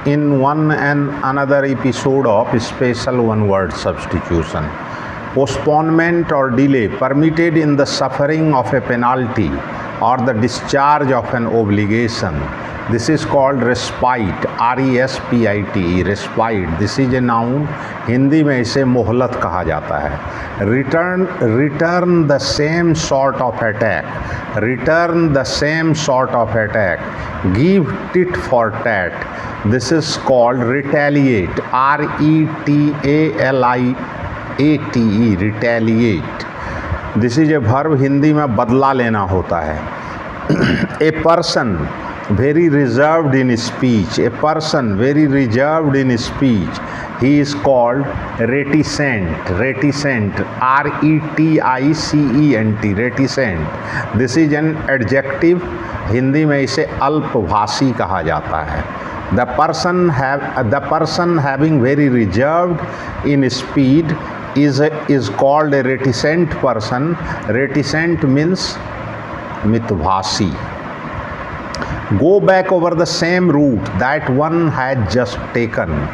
in one and another episode of special one word substitution. Postponement or delay permitted in the suffering of a penalty or the discharge of an obligation. This is called respite, R-E-S-P-I-T-E, respite. This is a noun. Hindi में इसे मोहलत कहा जाता है. Return the same sort of attack. Return the same sort of attack. Give tit for tat. This is called retaliate, R-E-T-A-L-I-A-T-E, retaliate. This is a verb. Hindi में बदला लेना होता है. A person very reserved in speech. A person very reserved in speech. He is called reticent. Reticent, R-E-T-I-C-E-N-T, reticent. This is an adjective. Hindi में इसे अल्पभाषी कहा जाता है. The person having very reserved in speech is called a reticent person. Reticent means मितभाषी. Go back over the same route that one had just taken.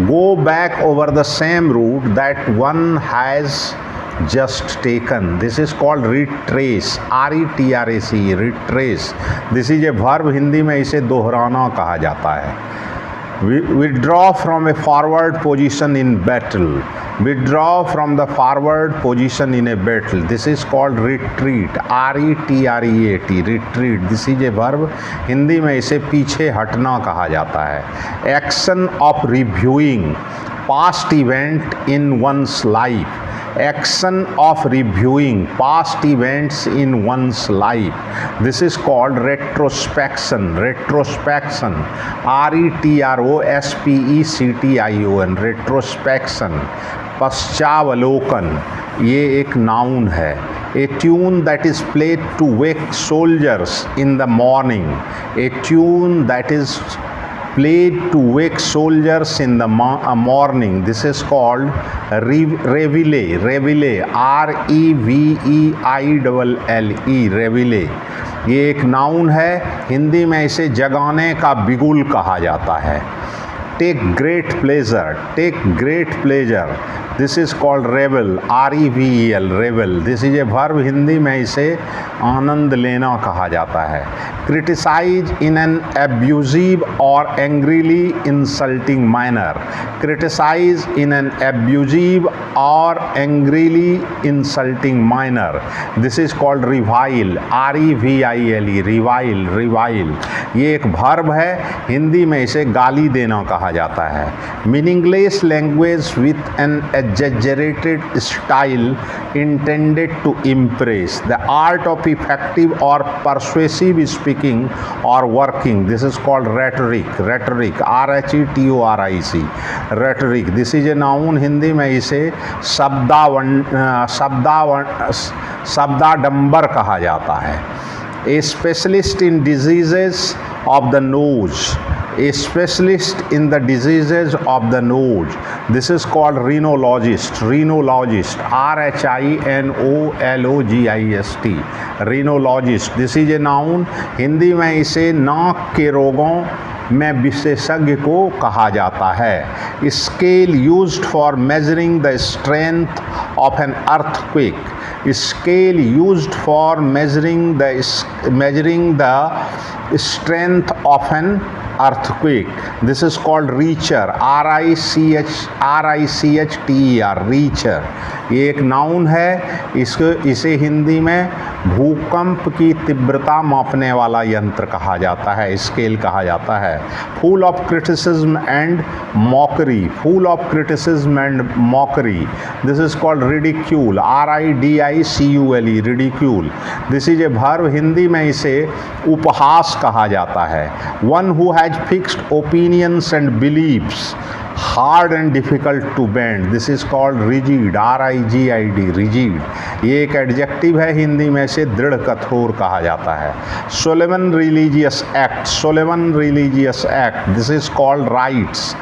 Go back over the same route that one has just taken. This is called retrace, R-E-T-R-A-C, retrace. This is a verb. Hindi में इसे दोहराना कहा जाता है. Withdraw from a forward position in battle. Withdraw from the forward position in a battle. This is called retreat, R-E-T-R-E-A-T, retreat. This is a verb. Hindi में इसे पीछे हटना कहा जाता है. Action of reviewing past event in one's life. Action of reviewing past events in one's life. This is called retrospection. Retrospection, R-E-T-R-O-S-P-E-C-T-I-O-N, retrospection. पश्चावलोकन, ये एक noun है. A tune that is played to wake soldiers in the morning. A tune that is played to wake soldiers in the morning. This is called reveille. Reveille, R-E-V-E-I-L-L-E, reveille. ये एक noun है. हिंदी में इसे जगाने का बिगुल कहा जाता है. Take great pleasure. Take great pleasure. This is called revel, R-E-V-E-L, revel. This is a verb. Hindi में इसे आनंद लेना कहा जाता है. Criticize in an abusive or angrily insulting manner. Criticize in an abusive or angrily insulting manner. This is called revile, R-E-V-I-L-E, revile, revile. ये एक verb है. हिंदी में इसे गाली देना कहा जाता है. Meaningless language with an exaggerated style intended to impress. The art of effective or persuasive speaking or working. This is called rhetoric. Rhetoric, R-H-E-T-O-R-I-C, rhetoric. This is a noun. Hindi में इसे शब्दाडंबर कहा जाता है. A specialist in diseases of the nose. A specialist in the diseases of the nose. This is called rhinologist. Rhinologist, R-H-I-N-O-L-O-G-I-S-T, rhinologist. This is a noun. Hindi में इसे नाक के रोगों में विशेषज्ञ को कहा जाता है. Scale used for measuring the strength of an earthquake. Scale used for measuring the strength of an earthquake. This is called reacher, R-I-C-H-T-E-R, reacher. ये एक नाउन है. इसे हिंदी में भूकंप की तीव्रता मापने वाला यंत्र कहा जाता है, स्केल कहा जाता है. Full of criticism and mockery. Full of criticism and mockery. This is called ridicule, R-I-D-I-C-U-L-E, ridicule. This is a verb. Hindi में इसे उपहास कहा जाता है. One who has fixed opinions and beliefs. Hard and difficult to bend, this is called rigid, RIGID, rigid. ये एक adjective है, हिंदी में इसे दृढ़ कठोर कहा जाता है। Solemn religious act, solemn religious act, this is called rites,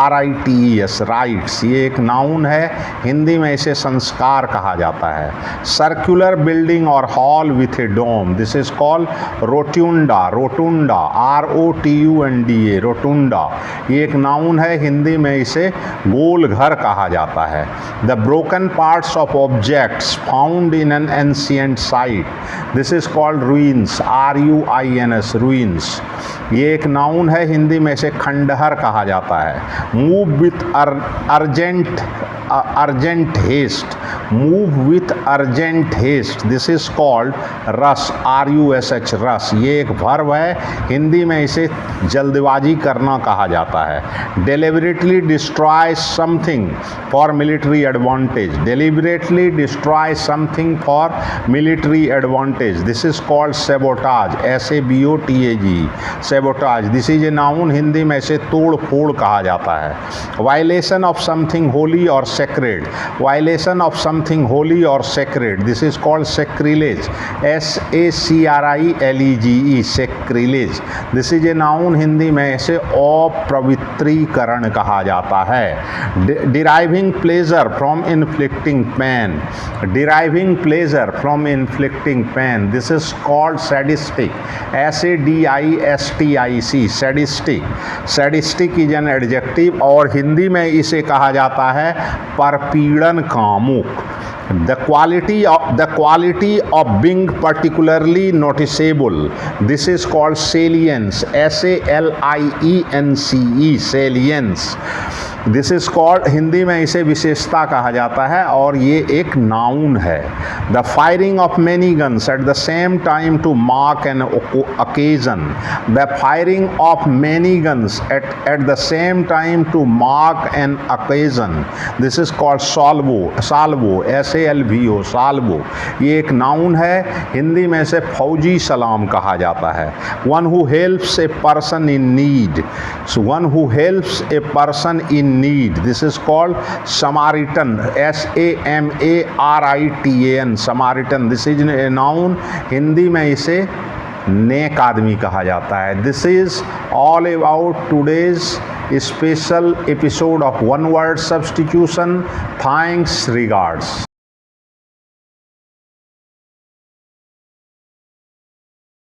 RITES, rites. ये एक नाउन है, हिंदी में इसे संस्कार कहा जाता है। सर्कुलर बिल्डिंग और hall with a dome, this is called rotunda, rotunda, ROTUNDA, rotunda. ये एक नाउन है, हिंदी में इसे गोल घर कहा जाता है। The broken parts of objects found in an ancient site, this is called ruins, RUINS, ruins. ये एक नाउन है, हिंदी में इसे खंडहर कहा जाता है। Move with urgent haste, move with urgent haste, this is called rush, RUSH, rush. ये एक वर्ब है, हिंदी में इसे जल्दबाजी करना कहा जाता है। Deliberately destroy something for military advantage, deliberately destroy something for military advantage, this is called sabotage, SABOTAG, sabotage. This is a noun, Hindi में इसे तोड़ फोड़ कहा जाता है। वायलेशन ऑफ समथिंग होली और sacred, violation of something holy और sacred, this is called sacrilege, SACRILEGE, sacrilege. This is a noun, Hindi में इसे अपवित्रीकरण कहा जाता है। Deriving pleasure from inflicting pain, deriving pleasure from inflicting pain, this is called sadistic, SADISTIC, sadistic. Sadistic is an adjective और हिंदी में इसे कहा जाता है परपीड़न कामुक। The quality of being particularly noticeable, this is called salience, SALIENCE, salience। This is called, Hindi में इसे विशेषता कहा जाता है और ये एक नाउन है। The firing of many guns at the same time to mark an occasion, the firing of many guns at the same time to mark an occasion, this is called salvo, salvo, SALVO, salvo. ये एक noun है, हिंदी में इसे फौजी सलाम कहा जाता है। One who helps a person in need, one who helps a person in need, this is called Samaritan, SAMARITAN, Samaritan। This is a noun, Hindi में इसे नेक आदमी कहा जाता है। This is all about today's special episode of one word substitution. Thanks, regards.